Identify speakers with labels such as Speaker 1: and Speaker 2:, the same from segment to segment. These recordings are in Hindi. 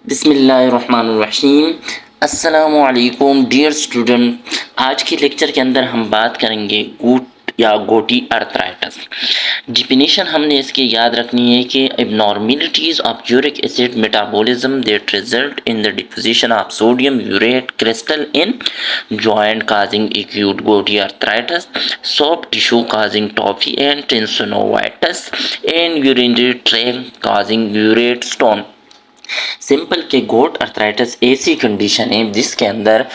Speaker 1: बिस्मिल्लाहिर्रहमानिर्रहीम। अस्सलामुअलैकुम डियर स्टूडेंट। आज के लेक्चर के अंदर हम बात करेंगे गूट या गोटी अर्थराइटिस। डिफिनीशन हमने इसकी याद रखनी है कि abnormalities of uric acid metabolism that result in the deposition of sodium urate crystal in joint causing acute gouty arthritis, soft tissue causing tophi and tenosynovitis and urinary tract causing urate stone. Simple के गोट अर्थराइटिस ऐसी कंडीशन है जिसके अंदर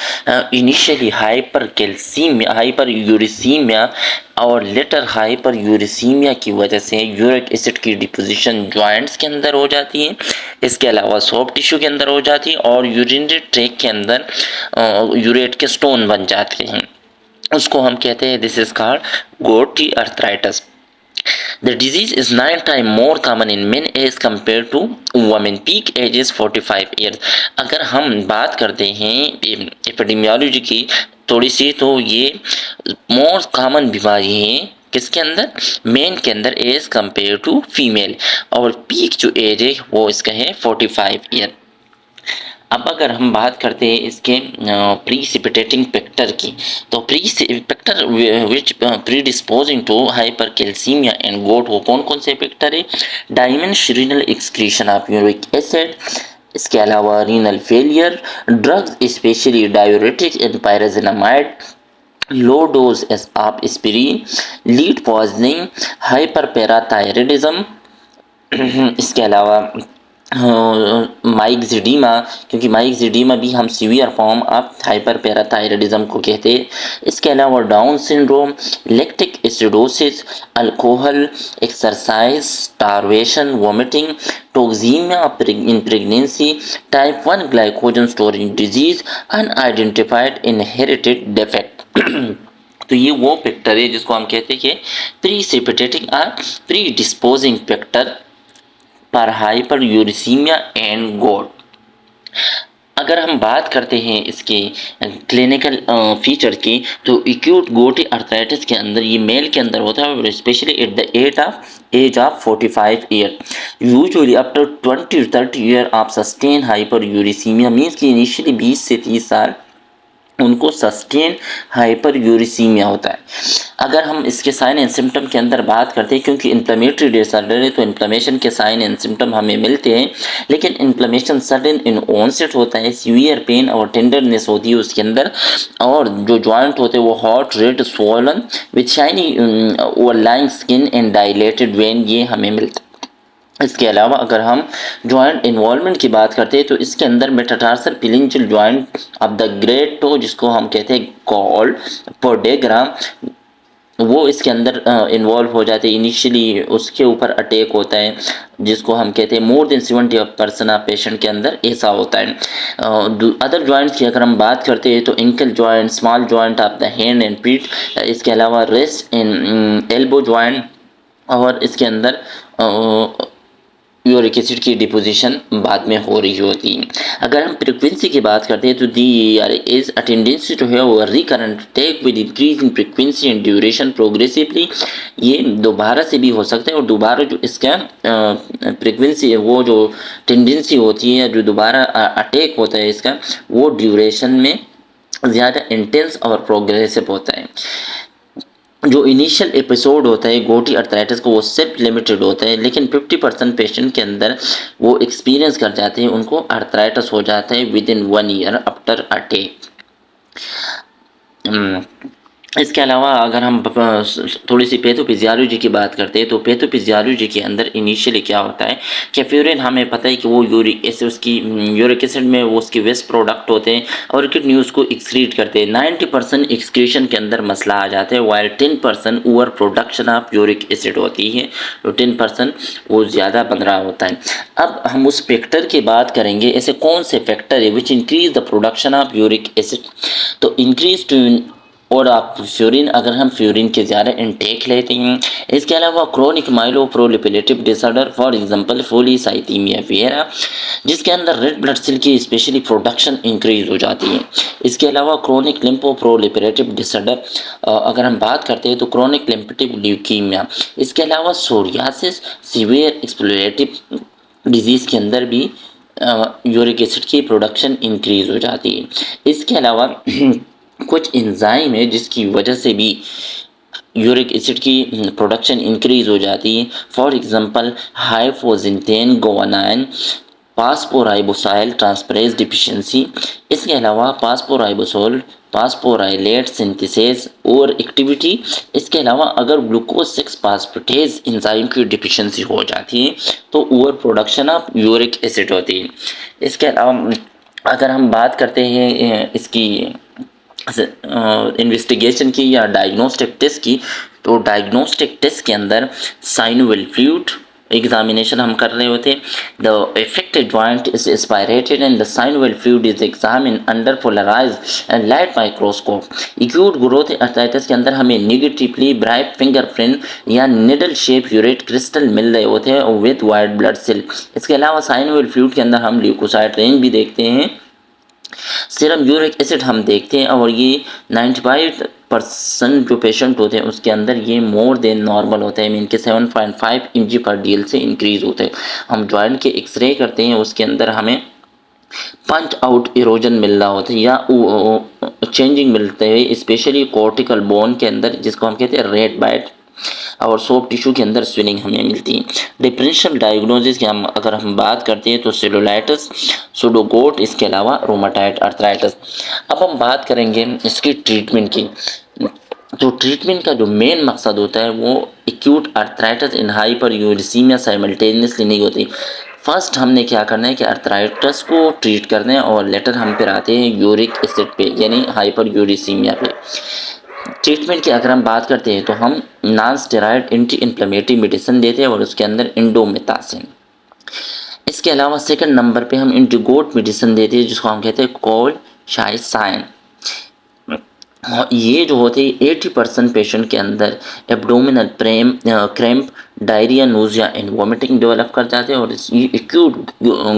Speaker 1: इनिशियली हाइपर यूरिसीमिया और लेटर हाइपर यूरिसीमिया की वजह से यूरिक एसिड की डिपोजिशन जॉइंट्स के अंदर हो जाती है। इसके अलावा सॉफ्ट टिश्यू के अंदर हो जाती है और यूरिनरी ट्रैक्ट के अंदर यूरेट के स्टोन बन जाते हैं। उसको हम कहते हैं दिस इज कॉल्ड गोटी arthritis. The disease is 9 times more common in men as compared to women. Peak age is 45 years. अगर हम बात करते हैं एपिडेमियोलॉजी की थोड़ी सी, तो ये मोर कॉमन बीमारी है किसके अंदर, मेन के अंदर एज कंपेयर टू फीमेल, और पीक जो एज है वो इसका है 45 ईयर। अब अगर हम बात करते हैं इसके प्रीसिपिटेटिंग फैक्टर की, तो factor which predisposing to hyper calcemia and gout, वो कौन कौन से फैक्टर है, dimensional excretion of uric acid, इसके अलावा renal failure, drugs specially diuretics and pyrazinamide, low dose of aspirin, lead poisoning, hyper parathyroidism, इसके अलावा माइक्सिडीमा, क्योंकि माइक्सिडीमा भी हम severe form of hyper parathyroidism को कहते हैं। इसके अलावा down syndrome, lactic acidosis, alcohol, exercise, starvation, vomiting, toxemia in pregnancy, type 1 glycogen storage disease, unidentified inherited defect. तो ये वो फैक्टर है जिसको हम कहते हैं कि प्रीसिपिटेटिंग और प्री डिस्पोजिंग फैक्टर पर हाइपर यूरिसीमिया एंड गोट। अगर हम बात करते हैं इसके क्लिनिकल फीचर की, तो एक्यूट गोटी अर्थराइटिस के अंदर ये मेल के अंदर होता है, especially at the age of 45 year. Usually after 20-30 year of sustain hyperuricemia, means कि इनिशियली 20 से 30 साल उनको सस्टेन हाइपर यूरिसीमिया होता है। अगर हम इसके साइन एंड सिम्टम के अंदर बात करते हैं, क्योंकि इन्फ्लेमेटरी डिसऑर्डर है तो इन्फ्लेमेशन के साइन एंड सिम्टम हमें मिलते हैं, लेकिन इन्फ्लेमेशन सडन इन ऑनसेट होता है, सीवियर पेन और टेंडरनेस होती है उसके अंदर, और जो जॉइंट होते हैं वो hot, red, swollen with shiny overlying skin and dilated when, ये हमें मिलता है। इसके अलावा अगर हम जॉइंट इन्वॉल्वमेंट की बात करते हैं, तो इसके अंदर metatarsal phalangeal joint of the great toe, जिसको हम कहते हैं कॉल्ड पोडेग्राम, वो इसके अंदर इन्वॉल्व हो जाते हैं। इनिशियली उसके ऊपर अटैक होता है, जिसको हम कहते हैं मोर देन 70% ऑफ पेशेंट के अंदर ऐसा होता है। अदर जॉइंट्स की अगर हम बात करते हैं, तो ankle joint, small joint of the hand and feet, इसके अलावा रेस्ट इन एल्बो जॉइंट, और इसके अंदर यूरिक एसिड की डिपोजिशन बाद में हो रही होती है। अगर हम फ्रिक्वेंसी की बात करते हैं, तो दी इज अटेंडेंसी जो है वो recurrent take with increase in frequency and duration progressively, ये दोबारा से भी हो सकता है, और दोबारा जो इसका फ्रिक्वेंसी है, वो जो टेंडेंसी होती है, जो दोबारा अटैक होता है इसका, वो ड्यूरेशन में ज़्यादा इंटेंस और प्रोग्रेसिव होता है। जो इनिशियल एपिसोड होता है गोटी अर्थराइटिस को, वो सेल्फ लिमिटेड होता है, लेकिन 50% पेशेंट के अंदर वो एक्सपीरियंस कर जाते हैं, उनको अर्थराइटिस हो जाता है with in 1 year after attack. इसके अलावा अगर हम थोड़ी सी पैथोफिजियोलॉजी की बात करते हैं, तो पैथोफिजियोलॉजी के अंदर इनिशियली क्या होता है कि फ्यूरिन, हमें पता है कि वो यूरिक एसिड, उसकी यूरिक एसिड में वो उसके वेस्ट प्रोडक्ट होते हैं और किडनी उसको एक्सक्रीट करते हैं। 90% एक्सक्रीशन के अंदर मसला आ जाता है, while 10% over production of uric acid होती है, तो 10% वो ज़्यादा बन रहा होता है। अब हम उस फैक्टर की बात करेंगे, ऐसे कौन से फैक्टर है which increase the production of uric acid, तो इंक्रीज टू और आप फ्यूरिन, अगर हम फ्यूरिन के ज़्यादा इनटेक लेते हैं। इसके अलावा chronic myeloproliferative disorder, for example polycythaemia vera, जिसके अंदर रेड ब्लड सेल की स्पेशली प्रोडक्शन इंक्रीज हो जाती है। इसके अलावा क्रोनिक लिम्फोप्रोलिफरेटिव डिसऑर्डर, अगर हम बात करते हैं तो क्रोनिक लिम्फेटिक ल्यूकीमिया। इसके अलावा सोरियासिस, सीवियर एक्सप्लोरेटिव डिजीज़ के अंदर भी यूरिक एसिड की प्रोडक्शन इंक्रीज़ हो जाती है। इसके अलावा कुछ एंजाइम है जिसकी वजह से भी यूरिक एसिड की प्रोडक्शन इंक्रीज़ हो जाती है। For example hypoxanthine guanine phosphoribosyl transferase deficiency. इसके अलावा फास्फोराइबोसोल फास्फोराइलेट सिंथेसिस और एक्टिविटी। इसके अलावा अगर ग्लूकोज 6 फास्फेटेज एंजाइम की डिफिशियंसी हो जाती है तो over production of uric acid होती है। इसके अलावा अगर हम बात करते हैं इसकी इन्वेस्टिगेशन की या डायग्नोस्टिक टेस्ट की, तो डायग्नोस्टिक टेस्ट के अंदर साइनोविल फ्लूइड एग्जामिनेशन हम कर रहे होते। The affected joint is aspirated and the synovial fluid is examined under polarized and light microscope। acute growth arthritis के अंदर हमें negatively bright fingerprint या needle shape urate crystal मिल रहे होते हैं with white blood cell। इसके अलावा synovial fluid के अंदर हम leukocyte रेंज भी देखते हैं। सीरम यूरिक एसिड हम देखते हैं और ये 95% जो पेशेंट होते हैं उसके अंदर ये मोर देन नॉर्मल होता है, मीन के 7.5 mg/dl से इंक्रीज़ होते हैं। हम जॉइंट के एक्सरे करते हैं, उसके अंदर हमें पंच आउट इरोजन मिल रहा होता है या चेंजिंग मिलते हैं, स्पेशली कॉर्टिकल बोन के अंदर जिसको हम कहते हैं रेड बाइट, और सॉफ्ट टिश्यू के अंदर स्वेलिंग हमें मिलती है। डिफरेंशियल डायग्नोसिस की हम अगर हम बात करते हैं तो सेलुलाइटिस सुडोगोट, इसके अलावा रोमाटाइड अर्थराइटिस। अब हम बात करेंगे इसकी ट्रीटमेंट की। तो ट्रीटमेंट का जो मेन मकसद होता है वो एक्यूट अर्थराइटिस इन हाइपरयूरिसीमिया साइमल्टेनियसली नहीं होती। फर्स्ट हमने क्या करना है कि अर्थराइटिस को ट्रीट करना है और लेटर हम फिर आते हैं यूरिक एसिड पे यानी हाइपरयूरिसीमिया पे। ट्रीटमेंट की अगर हम बात करते हैं तो हम non steroid anti inflammatory medicine देते हैं और उसके अंदर इंडोमेथासिन। इसके अलावा सेकंड नंबर पे हम एंटीगोट मेडिसिन देते हैं जिसको हम कहते हैं कोलशाइसाइन। ये जो होते हैं 80% पेशेंट के अंदर abdominal cramp, diarrhoea, nausea and vomiting develop कर जाते हैं और ये एक्यूट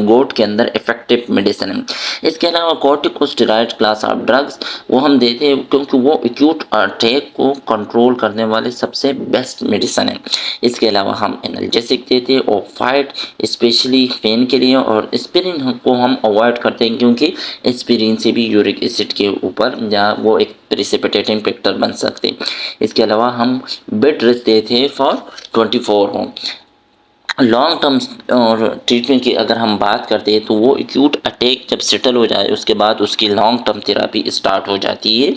Speaker 1: गोट के अंदर इफेक्टिव मेडिसिन है। इसके अलावा कॉर्टिकोस्टेरॉइड क्लास ऑफ ड्रग्स वो हम देते हैं क्योंकि वो एक्यूट अटैक को कंट्रोल करने वाले सबसे बेस्ट मेडिसिन है। इसके अलावा हम एनाल्जेसिक देते हैं और फाइट स्पेशली पेन के लिए, और एस्पिरिन को हम अवॉइड करते हैं क्योंकि एस्पिरिन से भी यूरिक एसिड के ऊपर या वो एक प्रिसिपिटेटिंग फैक्टर बन सकते। इसके अलावा हम बेड रेस्ट देते हैं फॉर 24 होम। लॉन्ग टर्म और ट्रीटमेंट की अगर हम बात करते हैं तो वो एक्यूट अटैक जब सेटल हो जाए उसके बाद उसकी लॉन्ग टर्म थेरापी स्टार्ट हो जाती है।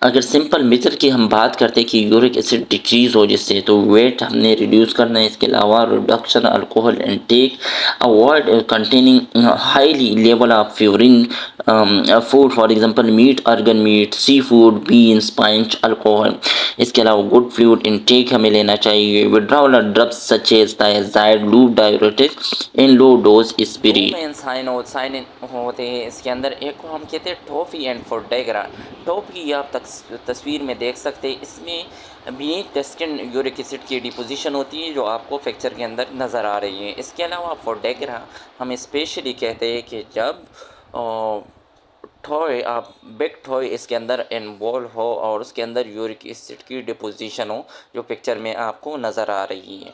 Speaker 1: अगर सिंपल मेथड की हम बात करते हैं कि यूरिक एसिड डिक्रीज हो जिससे, तो वेट हमने रिड्यूस करना है। इसके अलावा reduction alcohol intake, avoid containing highly level of urine food, for example meat, organ meat, sea food, beans, pinch, alcohol. इसके अलावा गुड फ्लूइड इनटेक हमें लेना चाहिए। Withdrawal drugs such as thyroid, loop diuretics in low dose spirit. Sign होते हैं इसके अंदर, एक को हम कहते हैं टॉफी एंड फोडेग्रा। टॉफी आप तस्वीर में देख सकते हैं, इसमें beneath the skin uric acid की डिपोजिशन होती है जो आपको फ्रैक्चर के अंदर नज़र आ रही है। इसके अलावा फोडेग्रा हम स्पेशली कहते हैं कि जब थॉय आप बिग थॉय इसके अंदर इन्वॉल्व हो और उसके अंदर यूरिक एसिड की डिपोजिशन हो जो पिक्चर में आपको नज़र आ रही है।